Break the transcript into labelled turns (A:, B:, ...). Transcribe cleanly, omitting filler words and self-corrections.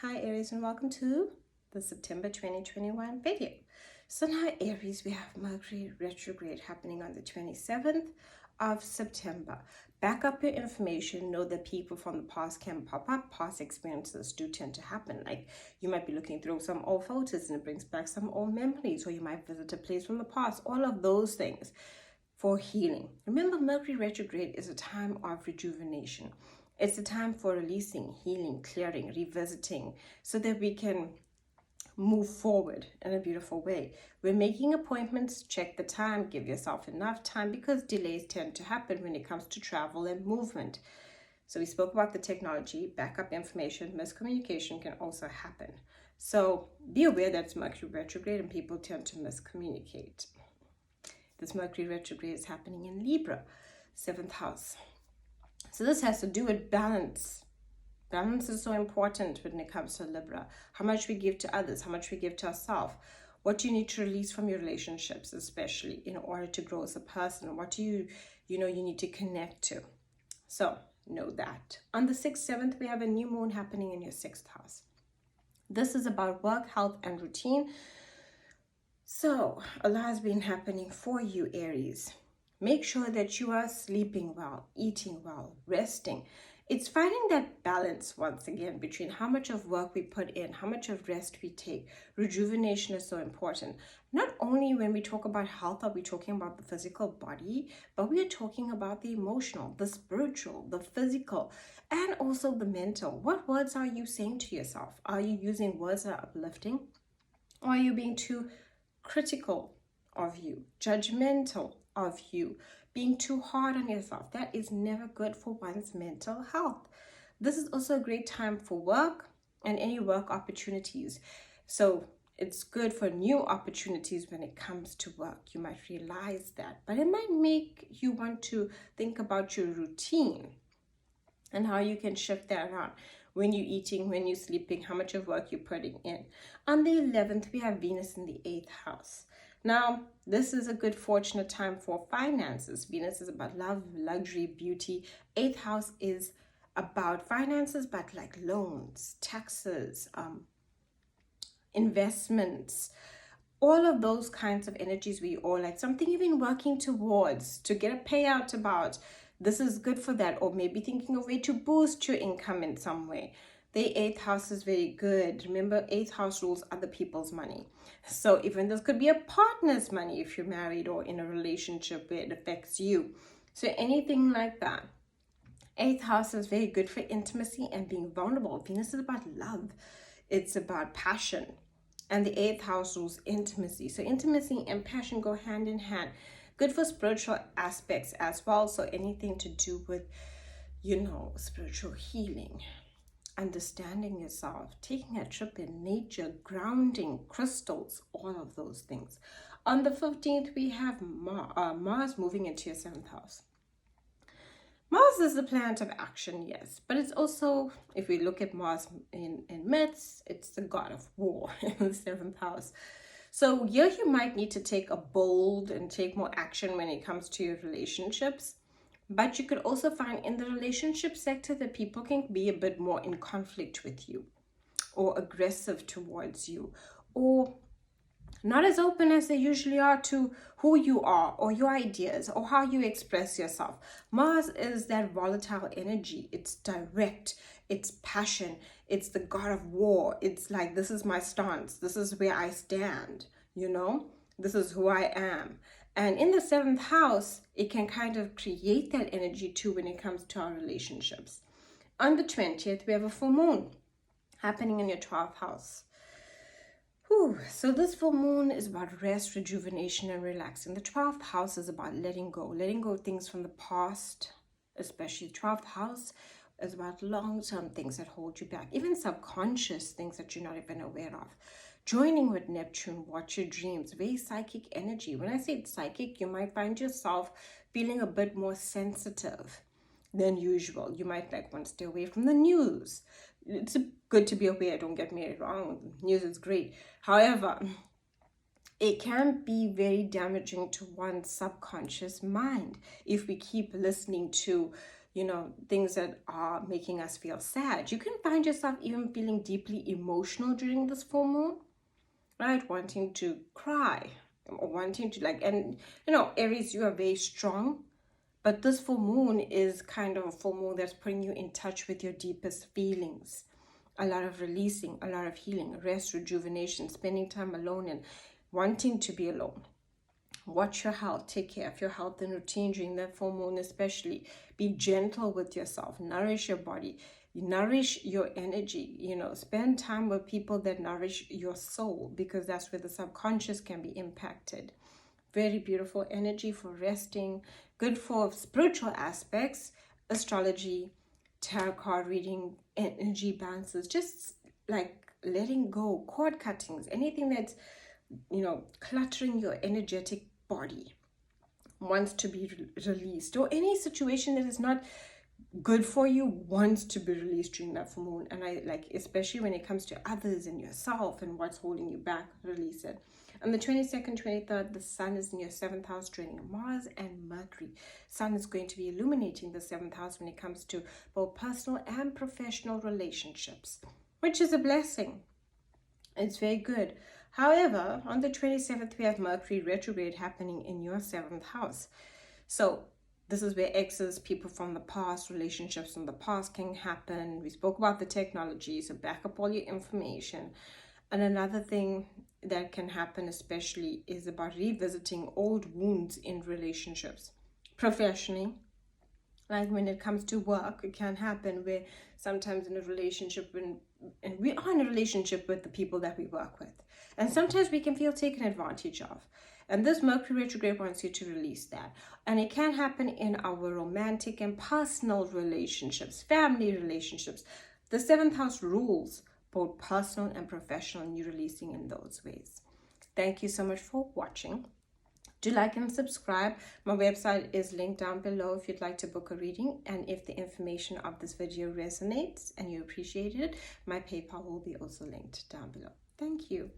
A: Hi Aries, and welcome to the September 2021 video. So now Aries, we have Mercury Retrograde happening on the 27th of September. Back up your information. Know that people from the past can pop up. Past experiences do tend to happen. Like you might be looking through some old photos and it brings back some old memories, or you might visit a place from the past. All of those things for healing. Remember, Mercury Retrograde is a time of rejuvenation. It's a time for releasing, healing, clearing, revisiting, so that we can move forward in a beautiful way. We're making appointments, check the time, give yourself enough time, because delays tend to happen when it comes to travel and movement. So we spoke about the technology, backup information, miscommunication can also happen. So be aware that it's Mercury Retrograde and people tend to miscommunicate. This Mercury Retrograde is happening in Libra, 7th house. So this has to do with balance. Balance is so important when it comes to Libra. How much we give to others, how much we give to ourselves. What do you need to release from your relationships, especially in order to grow as a person? What do you need to connect to? So know that. On the 6th, 7th, we have a new moon happening in your 6th house. This is about work, health, and routine. So a lot has been happening for you, Aries. Make sure that you are sleeping well, eating well, resting. It's finding that balance once again between how much of work we put in, how much of rest we take. Rejuvenation is so important. Not only when we talk about health are we talking about the physical body, but we are talking about the emotional, the spiritual, the physical, and also the mental. What words are you saying to yourself? Are you using words that are uplifting? Or are you being too critical of you, judgmental of you, being too hard on yourself? That is never good for one's mental health. This is also a great time for work and any work opportunities. So it's good for new opportunities when it comes to work. You might realize that, but it might make you want to think about your routine and how you can shift that around. When you're eating, when you're sleeping, how much of work you're putting in. On the 11th, we have Venus in the 8th house. Now, this is a good fortunate time for finances. Venus is about love, luxury, beauty. 8th house is about finances, but like loans, taxes, investments, all of those kinds of energies we all like. Something you've been working towards to get a payout about. This is good for that, or maybe thinking of a way to boost your income in some way. The 8th house is very good. Remember, 8th house rules other people's money. So even this could be a partner's money if you're married or in a relationship where it affects you. So anything like that. 8th house is very good for intimacy and being vulnerable. Venus is about love. It's about passion. And the 8th house rules intimacy. So intimacy and passion go hand in hand. Good for spiritual aspects as well. So anything to do with, spiritual healing, understanding yourself, taking a trip in nature, grounding, crystals, all of those things. On the 15th, we have Mars moving into your 7th house. Mars is the planet of action, yes, but it's also, if we look at Mars in myths, it's the god of war in the 7th house. So here you might need to take a bold and take more action when it comes to your relationships. But you could also find in the relationship sector that people can be a bit more in conflict with you, or aggressive towards you, or not as open as they usually are to who you are or your ideas or how you express yourself. Mars is that volatile energy. It's direct, it's passion, it's the god of war. It's like, this is my stance, this is where I stand, this is who I am. And in the 7th house, it can kind of create that energy too when it comes to our relationships. On the 20th, we have a full moon happening in your 12th house. So this full moon is about rest, rejuvenation, and relaxing. The 12th house is about letting go of things from the past, especially the 12th house is about long-term things that hold you back, even subconscious things that you're not even aware of. Joining with Neptune, watch your dreams, very psychic energy. When I say it's psychic, you might find yourself feeling a bit more sensitive than usual. You might want to stay away from the news. It's good to be aware, don't get me wrong. News is great. However, it can be very damaging to one's subconscious mind if we keep listening to things that are making us feel sad. You can find yourself even feeling deeply emotional during this full moon, right? Wanting to cry or wanting to and Aries, you are very strong, but this full moon is kind of a full moon that's putting you in touch with your deepest feelings. A lot of releasing, a lot of healing, rest, rejuvenation, spending time alone and wanting to be alone. Watch your health, take care of your health and routine during that full moon especially. Be gentle with yourself, nourish your body, nourish your energy, spend time with people that nourish your soul, because that's where the subconscious can be impacted. Very beautiful energy for resting, good for spiritual aspects, astrology, tarot card reading, energy balances, just like letting go, cord cuttings, anything that's cluttering your energetic body wants to be released, or any situation that is not good for you wants to be released during that full moon. And I especially when it comes to others and yourself and what's holding you back, release it. On the 22nd, 23rd, the sun is in your 7th house, joining Mars and Mercury. Sun is going to be illuminating the 7th house when it comes to both personal and professional relationships, which is a blessing. It's very good. However, on the 27th, we have Mercury Retrograde happening in your 7th house. So this is where exes, people from the past, relationships from the past can happen. We spoke about the technology, so back up all your information. And another thing that can happen especially is about revisiting old wounds in relationships. Professionally, like when it comes to work, it can happen where sometimes in a relationship, and we are in a relationship with the people that we work with, and sometimes we can feel taken advantage of. And this Mercury retrograde wants you to release that. And it can happen in our romantic and personal relationships, family relationships. The 7th house rules both personal and professional, and you're releasing in those ways. Thank you so much for watching. Do like and subscribe. My website is linked down below if you'd like to book a reading. And if the information of this video resonates and you appreciate it, my PayPal will be also linked down below. Thank you.